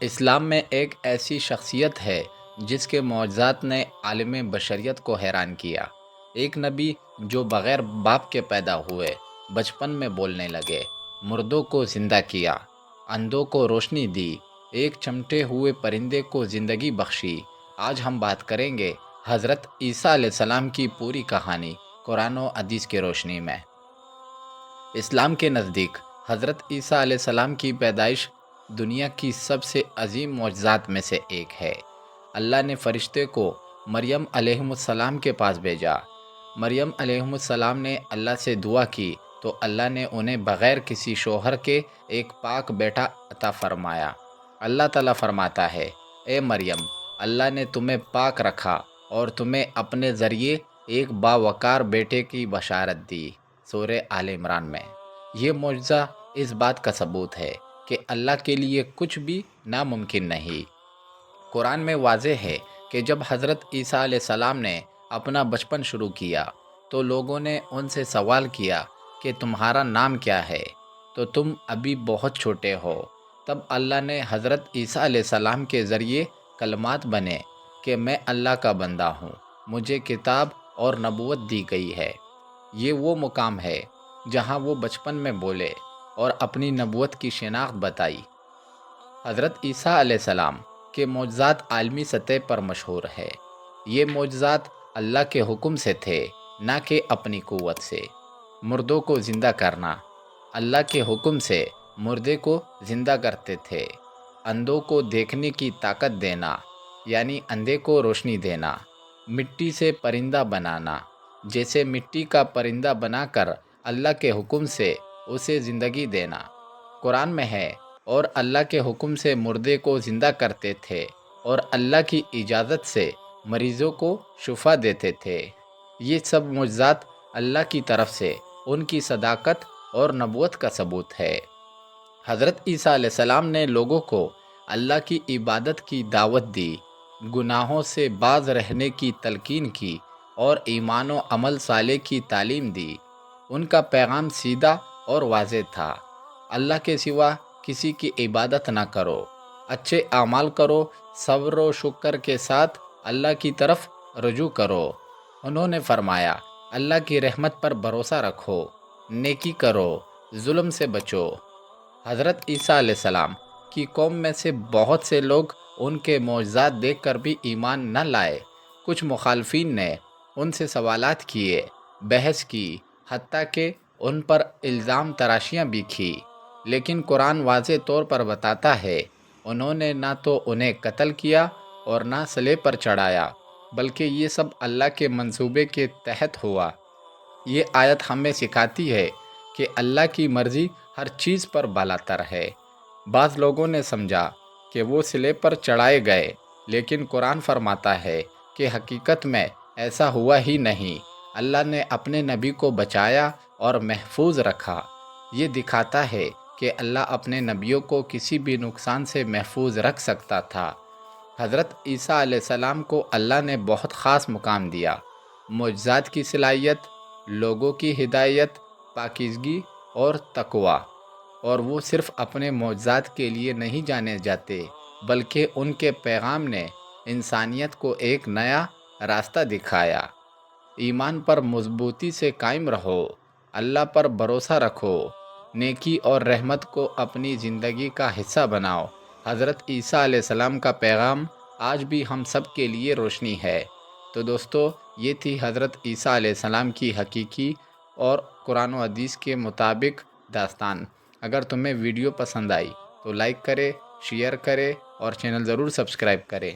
اسلام میں ایک ایسی شخصیت ہے جس کے معجزات نے عالم بشریت کو حیران کیا۔ ایک نبی جو بغیر باپ کے پیدا ہوئے، بچپن میں بولنے لگے، مردوں کو زندہ کیا، اندھوں کو روشنی دی، ایک چمٹے ہوئے پرندے کو زندگی بخشی۔ آج ہم بات کریں گے حضرت عیسیٰ علیہ السلام کی پوری کہانی قرآن و حدیث کی روشنی میں۔ اسلام کے نزدیک حضرت عیسیٰ علیہ السلام کی پیدائش دنیا کی سب سے عظیم معجزات میں سے ایک ہے۔ اللہ نے فرشتے کو مریم علیہ السلام کے پاس بھیجا۔ مریم علیہ السلام نے اللہ سے دعا کی تو اللہ نے انہیں بغیر کسی شوہر کے ایک پاک بیٹا عطا فرمایا۔ اللہ تعالیٰ فرماتا ہے، اے مریم، اللہ نے تمہیں پاک رکھا اور تمہیں اپنے ذریعے ایک باوقار بیٹے کی بشارت دی۔ سورہ آل عمران میں یہ معجزہ اس بات کا ثبوت ہے کہ اللہ کے لیے کچھ بھی ناممکن نہیں۔ قرآن میں واضح ہے کہ جب حضرت عیسیٰ علیہ السلام نے اپنا بچپن شروع کیا تو لوگوں نے ان سے سوال کیا کہ تمہارا نام کیا ہے؟ تو تم ابھی بہت چھوٹے ہو۔ تب اللہ نے حضرت عیسیٰ علیہ السلام کے ذریعے کلمات بنے کہ میں اللہ کا بندہ ہوں، مجھے کتاب اور نبوت دی گئی ہے۔ یہ وہ مقام ہے جہاں وہ بچپن میں بولے اور اپنی نبوت کی شناخت بتائی۔ حضرت عیسیٰ علیہ السلام کے معجزات عالمی سطح پر مشہور ہے۔ یہ معجزات اللہ کے حکم سے تھے، نہ کہ اپنی قوت سے۔ مردوں کو زندہ کرنا، اللہ کے حکم سے مردے کو زندہ کرتے تھے۔ اندھوں کو دیکھنے کی طاقت دینا، یعنی اندھے کو روشنی دینا۔ مٹی سے پرندہ بنانا، جیسے مٹی کا پرندہ بنا کر اللہ کے حکم سے اسے زندگی دینا۔ قرآن میں ہے، اور اللہ کے حکم سے مردے کو زندہ کرتے تھے اور اللہ کی اجازت سے مریضوں کو شفا دیتے تھے۔ یہ سب معجزات اللہ کی طرف سے ان کی صداقت اور نبوت کا ثبوت ہے۔ حضرت عیسیٰ علیہ السلام نے لوگوں کو اللہ کی عبادت کی دعوت دی، گناہوں سے باز رہنے کی تلقین کی اور ایمان و عمل صالح کی تعلیم دی۔ ان کا پیغام سیدھا اور واضح تھا، اللہ کے سوا کسی کی عبادت نہ کرو، اچھے اعمال کرو، صبر و شکر کے ساتھ اللہ کی طرف رجوع کرو۔ انہوں نے فرمایا، اللہ کی رحمت پر بھروسہ رکھو، نیکی کرو، ظلم سے بچو۔ حضرت عیسیٰ علیہ السلام کی قوم میں سے بہت سے لوگ ان کے معجزات دیکھ کر بھی ایمان نہ لائے۔ کچھ مخالفین نے ان سے سوالات کیے، بحث کی، حتیٰ کہ ان پر الزام تراشیاں بھی کی، لیکن قرآن واضح طور پر بتاتا ہے، انہوں نے نہ تو انہیں قتل کیا اور نہ صلیب پر چڑھایا، بلکہ یہ سب اللہ کے منصوبے کے تحت ہوا۔ یہ آیت ہمیں سکھاتی ہے کہ اللہ کی مرضی ہر چیز پر بالاتر ہے۔ بعض لوگوں نے سمجھا کہ وہ صلیب پر چڑھائے گئے، لیکن قرآن فرماتا ہے کہ حقیقت میں ایسا ہوا ہی نہیں۔ اللہ نے اپنے نبی کو بچایا اور محفوظ رکھا۔ یہ دکھاتا ہے کہ اللہ اپنے نبیوں کو کسی بھی نقصان سے محفوظ رکھ سکتا تھا۔ حضرت عیسیٰ علیہ السلام کو اللہ نے بہت خاص مقام دیا۔ معجزات کی صلاحیت، لوگوں کی ہدایت، پاکیزگی اور تقویٰ، اور وہ صرف اپنے معجزات کے لیے نہیں جانے جاتے، بلکہ ان کے پیغام نے انسانیت کو ایک نیا راستہ دکھایا۔ ایمان پر مضبوطی سے قائم رہو، اللہ پر بھروسہ رکھو، نیکی اور رحمت کو اپنی زندگی کا حصہ بناؤ۔ حضرت عیسیٰ علیہ السلام کا پیغام آج بھی ہم سب کے لیے روشنی ہے۔ تو دوستو، یہ تھی حضرت عیسیٰ علیہ السلام کی حقیقی اور قرآن و حدیث کے مطابق داستان۔ اگر تمہیں ویڈیو پسند آئی تو لائک کرے، شیئر کرے اور چینل ضرور سبسکرائب کرے۔